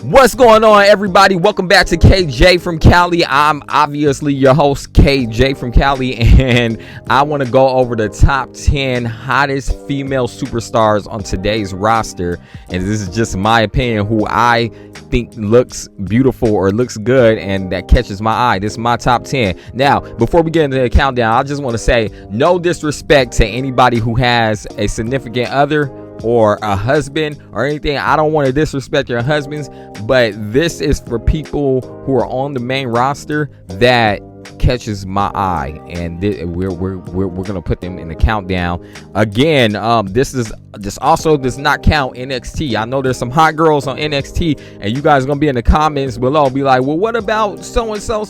What's going on, everybody? Welcome back to KJ from Cali. I'm obviously your host, KJ from Cali, and I want to go over the top 10 hottest female superstars on today's roster. And this is just my opinion, who I think looks beautiful or looks good and that catches my eye. This is my top 10. Now, before we get into the countdown, I just want to say no disrespect to anybody who has a significant other or a husband or anything. I don't want to disrespect your husbands, but this is for people who are on the main roster that catches my eye, and we're gonna put them in the countdown again. This also does not count NXT. I know there's some hot girls on NXT, and you guys are gonna be in the comments below, be like, well, what about so and so?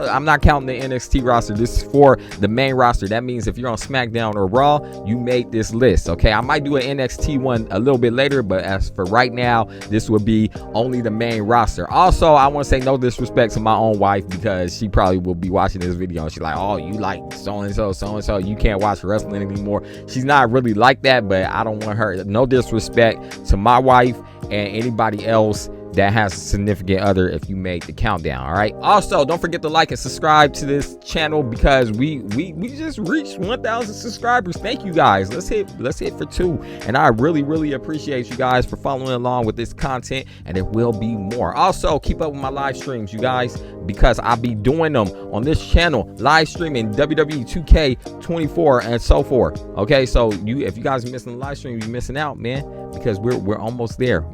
I'm not counting the NXT roster. This is for the main roster. That means if you're on SmackDown or Raw, you made this list. Okay, I might do an NXT one a little bit later, but as for right now, this would be only the main roster. Also, I want to say no disrespect to my own wife, because she probably will be watching this video and she's like, oh, you like so and so, you can't watch wrestling anymore. She's not really like that, but I don't want her. No disrespect to my wife and anybody else that has a significant other if you made the countdown. All right, also don't forget to like and subscribe to this channel, because we just reached 1,000 subscribers. Thank you guys. Let's hit for 2, and I really appreciate you guys for following along with this content, and there will be more. Also, keep up with my live streams, you guys, because I'll be doing them on this channel, live streaming WWE 2K24 and so forth. Okay, so if you guys are missing the live stream, you're missing out, man, because we're almost there.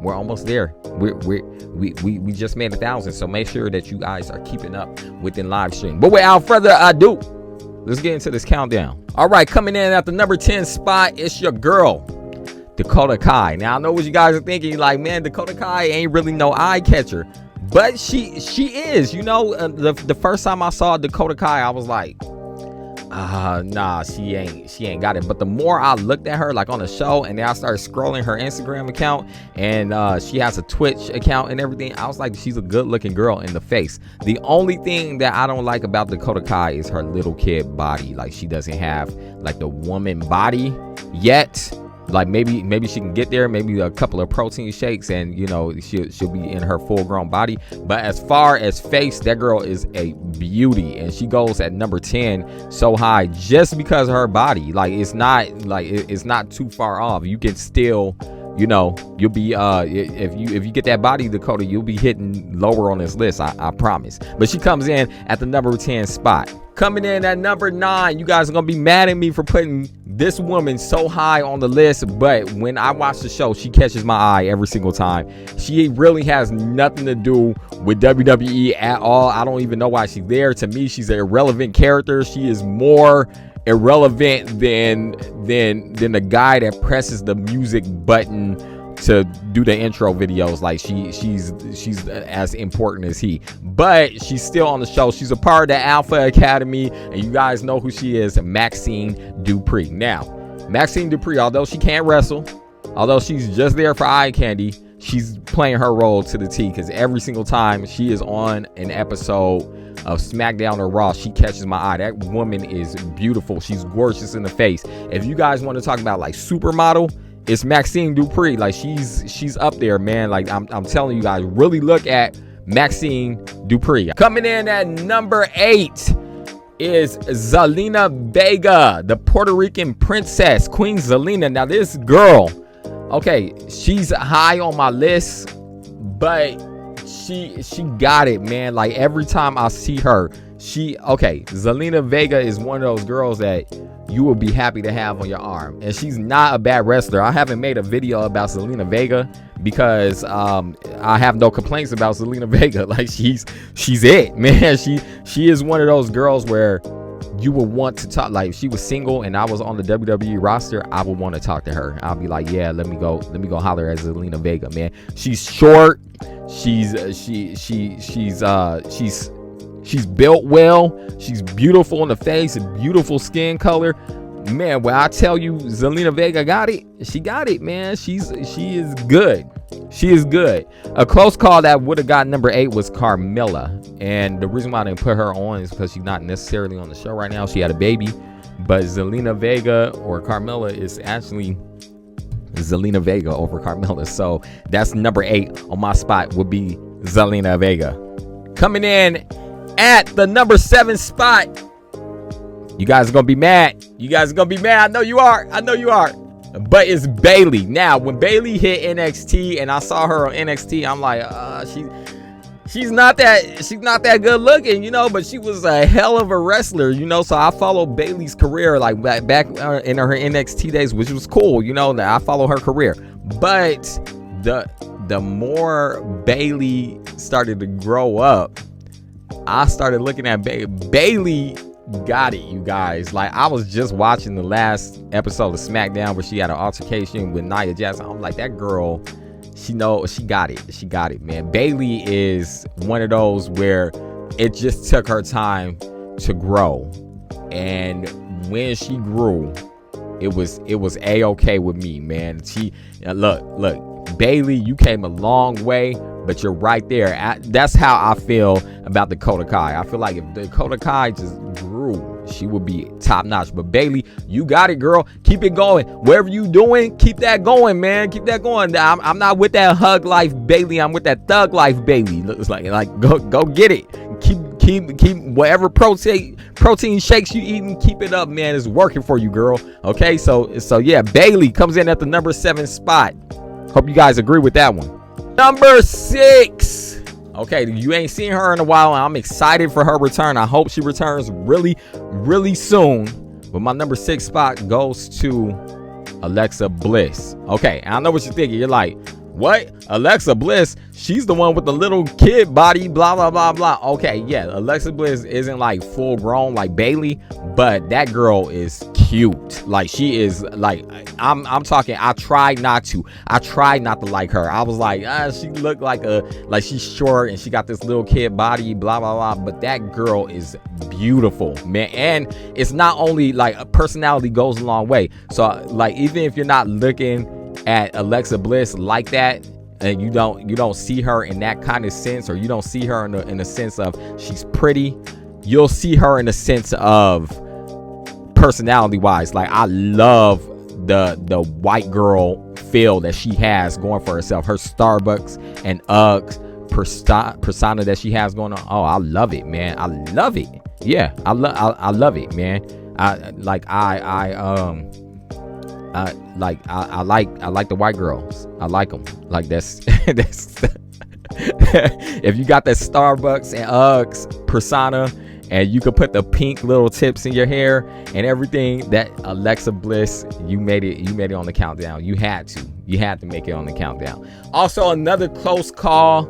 We just made 1,000, so make sure that you guys are keeping up within live stream. But without further ado, let's get into this countdown. All right, coming in at the number 10 spot, it's your girl, Dakota Kai. Now I know what you guys are thinking, like, man, Dakota Kai ain't really no eye catcher, but she is. You know, the first time I saw Dakota Kai, I was like, nah, she ain't got it. But the more I looked at her, like, on the show, and then I started scrolling her Instagram account, and she has a Twitch account and everything, I was like, she's a good looking girl in the face. The only thing that I don't like about Dakota Kai is her little kid body. Like, she doesn't have like the woman body yet. Like, maybe she can get there, maybe a couple of protein shakes, and you know, she'll be in her full grown body. But as far as face, that girl is a beauty, and she goes at number 10 so high just because of her body. Like, it's not too far off. You can still, you know, you'll be if you get that body, Dakota, you'll be hitting lower on this list, I promise. But she comes in at the number 10 spot. Coming in at number 9, you guys are gonna be mad at me for putting this woman so high on the list, but when I watch the show, she catches my eye every single time. She really has nothing to do with WWE at all. I don't even know why she's there. To me, she's an irrelevant character. She is more irrelevant than the guy that presses the music button to do the intro videos. Like, she's as important as he, but she's still on the show. She's a part of the Alpha Academy, and you guys know who she is, Maxine Dupree. Now, Maxine Dupree, although she can't wrestle, although she's just there for eye candy, she's playing her role to the T, because every single time she is on an episode of SmackDown or Raw, she catches my eye. That woman is beautiful. She's gorgeous in the face. If you guys want to talk about like supermodel, it's Maxine Dupree. Like, she's up there, man. Like, I'm telling you guys, really look at Maxine Dupree. Coming in at number 8 is Zelina Vega, the Puerto Rican princess, Queen Zelina. Now, this girl, okay, she's high on my list, but she got it, man. Like, every time I see her, Zelina Vega is one of those girls that you will be happy to have on your arm, and she's not a bad wrestler. I haven't made a video about Zelina Vega because I have no complaints about Zelina Vega. Like, she's it, man. She is one of those girls where you would want to talk. Like, if she was single and I was on the WWE roster, I would want to talk to her. I'll be like, yeah, let me go holler at Zelina Vega, man. She's short. She's built well. She's beautiful in the face, beautiful skin color. Man, when I tell you Zelina Vega got it, she got it, man. She is good. She is good. A close call that would have got number 8 was Carmella. And the reason why I didn't put her on is because she's not necessarily on the show right now. She had a baby. But Zelina Vega or Carmella is actually Zelina Vega over Carmella. So that's number 8 on my spot would be Zelina Vega. Coming in at the number 7 spot. You guys are going to be mad. You guys are going to be mad. I know you are. I know you are. But it's Bayley. Now, when Bayley hit NXT and I saw her on NXT, I'm like, she's not that good looking, you know, but she was a hell of a wrestler, you know. So I followed Bayley's career like back in her NXT days, which was cool, you know. That I follow her career. But the more Bayley started to grow up, I started looking at Bayley got it, you guys. Like, I was just watching the last episode of SmackDown where she had an altercation with Nia Jax. I'm like, that girl, she got it, man. Bayley is one of those where it just took her time to grow, and when she grew, it was a-okay with me, man. She look, Bayley, you came a long way, but you're right there. That's how I feel about Dakota Kai. I feel like if Dakota Kai just grew, she would be top notch. But Bayley, you got it, girl. Keep it going. Whatever you doing, keep that going, man. Keep that going. I'm not with that hug life Bayley. I'm with that thug life Bayley. It's like go get it. Keep whatever protein shakes you eating, keep it up, man. It's working for you, girl. Okay, so yeah, Bayley comes in at the number 7 spot. Hope you guys agree with that one. Number 6. Okay, you ain't seen her in a while, and I'm excited for her return. I hope she returns really, really soon. But my number 6 spot goes to Alexa Bliss. Okay, and I know what you're thinking. You're like, what? Alexa Bliss? She's the one with the little kid body, blah, blah, blah, blah. Okay, yeah, Alexa Bliss isn't like full grown like Bayley, but that girl is cute. Like, she is like, I'm talking, I tried not to like her. I was like, she looked like she's short and she got this little kid body, blah, blah, blah. But that girl is beautiful, man. And it's not only like personality goes a long way. So like, even if you're not looking at Alexa Bliss like that, and you don't see her in that kind of sense, or you don't see her in the sense of she's pretty, you'll see her in the sense of personality wise. Like, I love the white girl feel that she has going for herself, her Starbucks and Uggs persona that she has going on. Oh, I love it, man. I love it. Yeah, I love it, man. I like the white girls. I like them. Like, that's if you got that Starbucks and Uggs persona, and you could put the pink little tips in your hair and everything, that Alexa Bliss, you made it on the countdown. You had to make it on the countdown. Also, another close call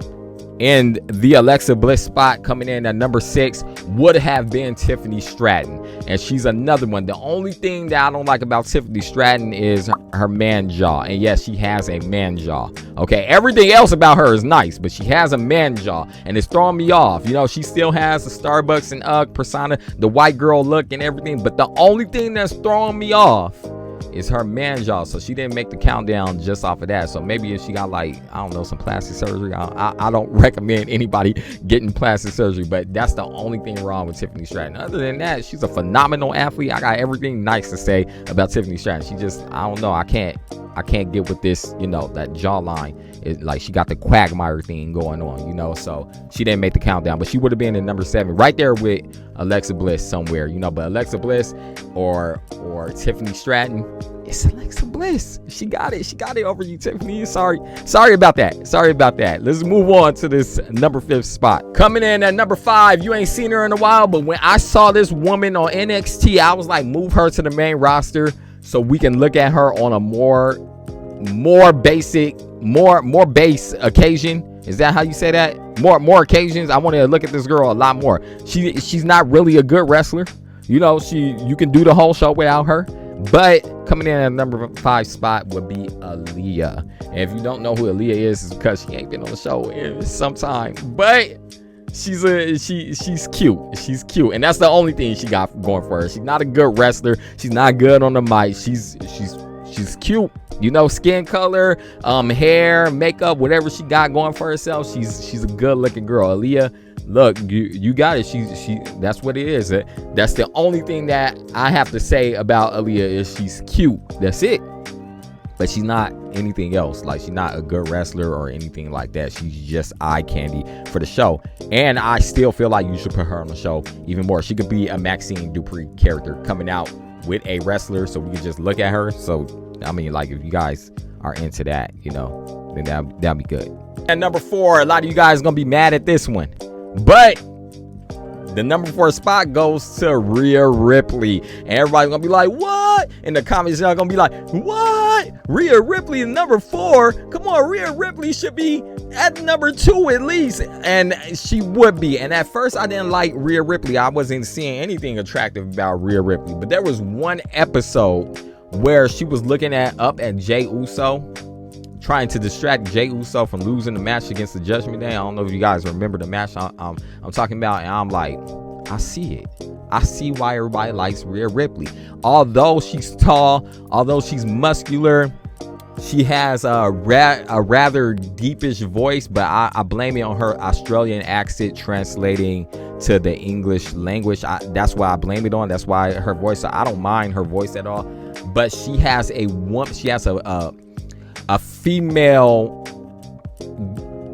in the Alexa Bliss spot, coming in at number 6, would have been Tiffany Stratton, and she's another one. The only thing that I don't like about Tiffany Stratton is her man jaw, and yes, she has a man jaw. Okay, everything else about her is nice, but she has a man jaw, and it's throwing me off. You know, she still has the Starbucks and Ugg persona, the white girl look and everything, but the only thing that's throwing me off is her man jaw. So she didn't make the countdown just off of that. So maybe if she got, like, I don't know, some plastic surgery, I don't recommend anybody getting plastic surgery, but that's the only thing wrong with Tiffany Stratton. Other than that, she's a phenomenal athlete. I got everything nice to say about Tiffany Stratton. She just, I don't know, I can't get with this, you know, that jawline. It's like she got the Quagmire thing going on, you know. So she didn't make the countdown, but she would have been in number 7, right there with Alexa Bliss somewhere, you know. But Alexa Bliss or Tiffany Stratton, it's Alexa Bliss. She got it over you, Tiffany. Sorry about that. Let's move on to this number 5 spot. Coming in at number 5, you ain't seen her in a while, but when I saw this woman on NXT, I was like, move her to the main roster so we can look at her on a more basic, more base occasion. Is that how you say that? More occasions. I want to look at this girl a lot more. She's not really a good wrestler. You know, you can do the whole show without her. But coming in at number 5 spot would be Aaliyah. And if you don't know who Aaliyah is, it's because she ain't been on the show in some time. But she's cute. She's cute, and that's the only thing she got going for her. She's not a good wrestler. She's not good on the mic. She's cute. You know, skin color, hair, makeup, whatever she got going for herself, she's a good looking girl. Aaliyah, look, you got it. She that's what it is. That's the only thing that I have to say about Aaliyah is she's cute. That's it. but she's not anything else. Like, she's not a good wrestler or anything like that. She's just eye candy for the show. And I still feel like you should put her on the show even more. She could be a Maxine Dupree character coming out with a wrestler, so we can just look at her. So, I mean, like, if you guys are into that, you know, then that'd be good. And number 4, a lot of you guys are going to be mad at this one, but the number 4 spot goes to Rhea Ripley. And everybody's going to be like, what? In the comments, y'all going to be like, what? Rhea Ripley number 4? Come on, Rhea Ripley should be at number 2 at least. And she would be. And at first, I didn't like Rhea Ripley. I wasn't seeing anything attractive about Rhea Ripley. But there was one episode where she was looking up at Jey Uso, trying to distract Jey Uso from losing the match against the Judgment Day. I don't know if you guys remember the match I'm talking about, and I'm like, I see it. I see why everybody likes Rhea Ripley. Although she's tall, although she's muscular, she has a rather deepish voice, but I blame it on her Australian accent translating to the English language. That's why I blame it on. That's why her voice. I don't mind her voice at all, but she has a female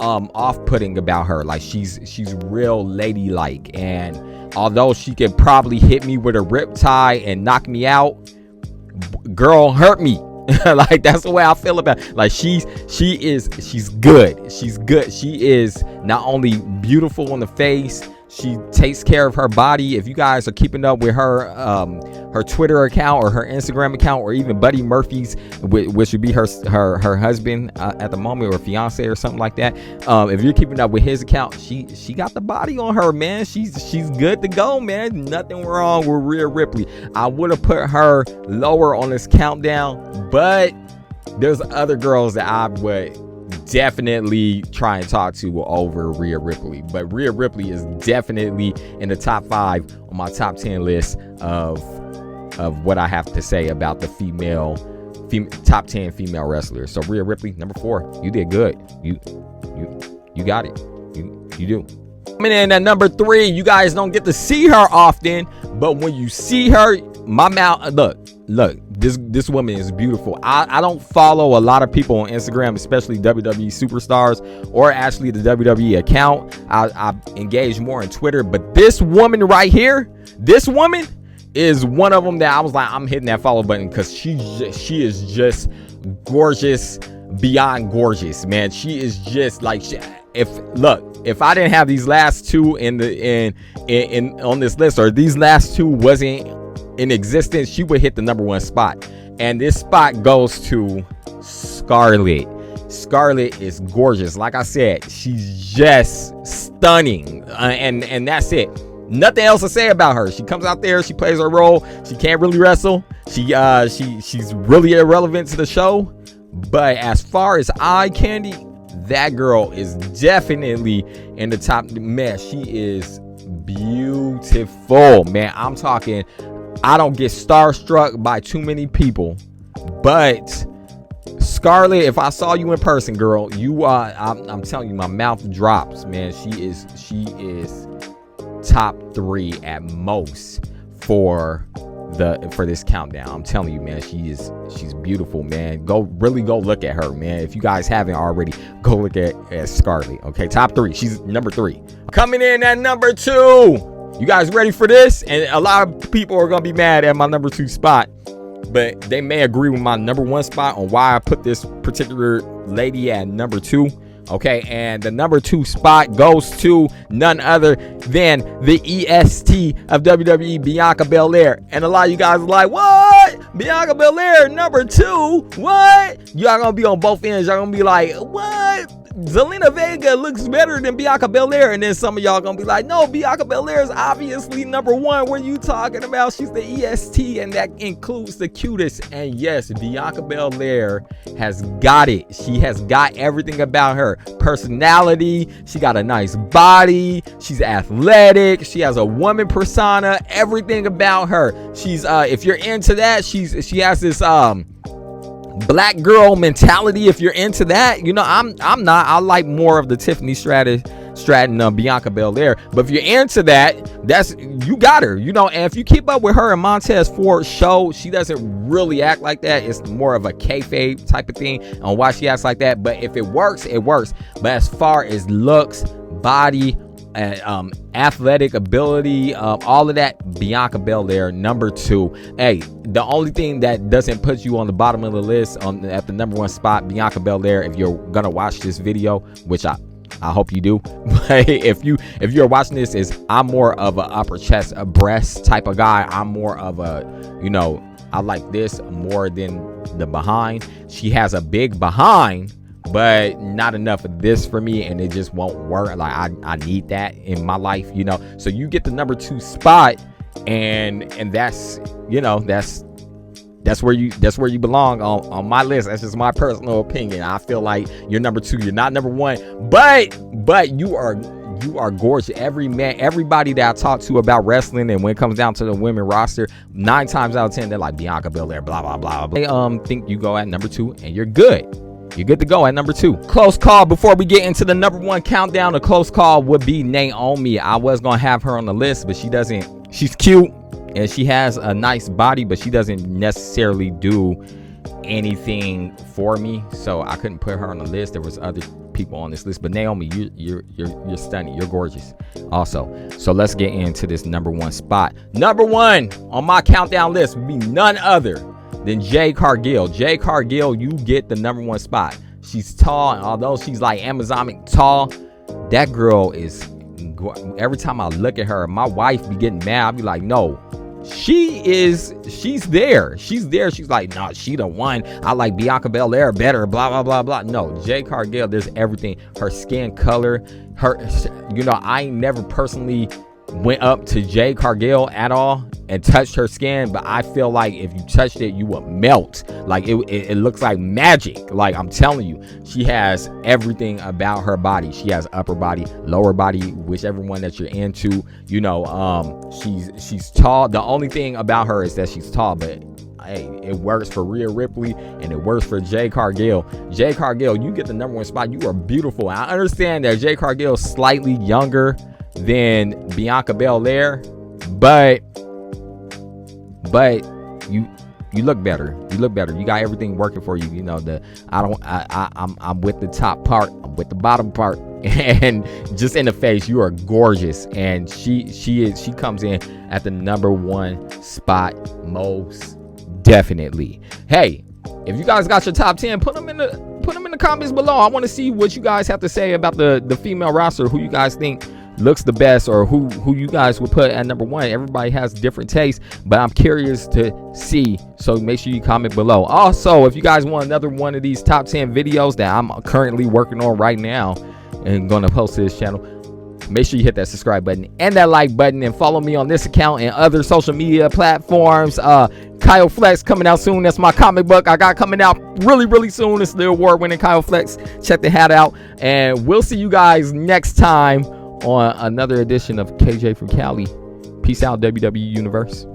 off-putting about her. Like, she's real ladylike, and although she could probably hit me with a riptide and knock me out, girl, hurt me. Like, that's the way I feel about it. Like, she's good. She is not only beautiful on the face, she takes care of her body. If you guys are keeping up with her Twitter account or her Instagram account, or even Buddy Murphy's, which would be her husband at the moment, or fiance or something like that. If you're keeping up with his account, she got the body on her, man. She's good to go, man. Nothing wrong with Rhea Ripley. I would have put her lower on this countdown, but there's other girls that I would definitely try and talk to over Rhea Ripley. But Rhea Ripley is definitely in the top 5 on my top 10 list of what I have to say about the top 10 female wrestlers. So Rhea Ripley, number 4, you did good. You got it. You do. Coming in at number 3, you guys don't get to see her often, but when you see her, my mouth, look, this woman is beautiful. I don't follow a lot of people on Instagram, especially WWE superstars, or actually the WWE account. I engage more on Twitter, but this woman right here, this woman is one of them that I was like, I'm hitting that follow button, because she is just gorgeous beyond gorgeous, man. She is just like, if I didn't have these last 2 on this list, or these last 2 wasn't in existence, she would hit the number 1 spot. And this spot goes to Scarlett. Scarlett is gorgeous. Like I said, she's just stunning, and that's it. Nothing else to say about her. She comes out there, she plays her role. She can't really wrestle. She's really irrelevant to the show. But as far as eye candy, that girl is definitely in the top. Man, she is beautiful, man. I'm talking, I don't get starstruck by too many people, but Scarlett, if I saw you in person, girl, you are, I'm telling you, my mouth drops, man. She is top 3 at most for this countdown. I'm telling you, man, she's beautiful, man. Go look at her, man. If you guys haven't already, go look at Scarlett. Okay, top 3. She's number 3. Coming in at number 2. You guys ready for this? And a lot of people are gonna be mad at my number 2 spot, but they may agree with my number 1 spot on why I put this particular lady at number 2. Okay, and the number 2 spot goes to none other than the EST of WWE, Bianca Belair. And a lot of you guys are like, what? Bianca Belair, number 2? What? Y'all gonna be on both ends. Y'all gonna be like, what? Zelina Vega looks better than Bianca Belair. And then some of y'all gonna be like, no, Bianca Belair is obviously number 1. What are you talking about? She's the EST, and that includes the cutest. And yes, Bianca Belair has got it. She has got everything about her. Personality, she got a nice body, she's athletic, she has a woman persona, everything about her. She's if you're into that, she has this black girl mentality. If you're into that, you know, I'm not. I like more of the Tiffany Stratton Stratton, Bianca Belair. But if you're into that, you got her, you know. And if you keep up with her and Montez Ford's show, she doesn't really act like that. It's more of a kayfabe type of thing on why she acts like that. But if it works, it works. But as far as looks, body, athletic ability, all of that, Bianca Belair, number 2. Hey, the only thing that doesn't put you on the bottom of the list at the number 1 spot, Bianca Belair, if you're gonna watch this video, which I hope you do. But if you're watching this, is I'm more of a upper chest, a breast type of guy. I'm more of a, you know, I like this more than the behind. She has a big behind, but not enough of this for me, and it just won't work. Like I need that in my life, you know. So you get the number 2 spot, and that's, you know, that's where you belong on my list. That's just my personal opinion. I feel like you're number 2. You're not number 1, but you are gorgeous. Everybody that I talk to about wrestling, and when it comes down to the women roster, 9 times out of 10 they're like Bianca Belair, blah blah blah blah. They think you go at number 2, and you're good. You're good to go at number 2. Close call before we get into the number 1 countdown. A close call would be Naomi. I was gonna have her on the list, but she doesn't. She's cute and she has a nice body, but she doesn't necessarily do anything for me, so I couldn't put her on the list. There was other people on this list, but Naomi, you're stunning. You're gorgeous also. So let's get into this number 1 spot. Number 1 on my countdown list would be none other than Jade Cargill. Jade Cargill, you get the number 1 spot. She's tall, and although she's like Amazonic tall, that girl is, every time I look at her, my wife be getting mad. I'll be like, no, she's there. She's like, no, she the one. I like Bianca Belair better, blah blah blah blah. No, Jade Cargill, there's everything. Her skin color, her, you know, I ain't never personally went up to Jade Cargill at all and touched her skin, but I feel like if you touched it, you would melt. Like it looks like magic. Like, I'm telling you, she has everything about her body. She has upper body, lower body, whichever one that you're into. You know, she's tall. The only thing about her is that she's tall, but hey, it works for Rhea Ripley and it works for Jade Cargill. Jade Cargill, you get the number 1 spot. You are beautiful. I understand that Jade Cargill is slightly younger than Bianca Belair, but you look better. You look better. You got everything working for you. You know, I'm with the top part, I'm with the bottom part, and just in the face, you are gorgeous. And she comes in at the number 1 spot, most definitely. Hey, if you guys got your top 10, put them in the comments below. I want to see what you guys have to say about the female roster. Who you guys think looks the best, or who you guys would put at number 1. Everybody has different tastes, but I'm curious to see, so make sure you comment below. Also, if you guys want another one of these top 10 videos that I'm currently working on right now and gonna post to this channel, make sure you hit that subscribe button and that like button, and follow me on this account and other social media platforms. Kyle Flex coming out soon. That's my comic book I got coming out really soon. It's the award-winning Kyle Flex. Check the hat out, and we'll see you guys next time on another edition of KJ from Cali. Peace out, WWE Universe.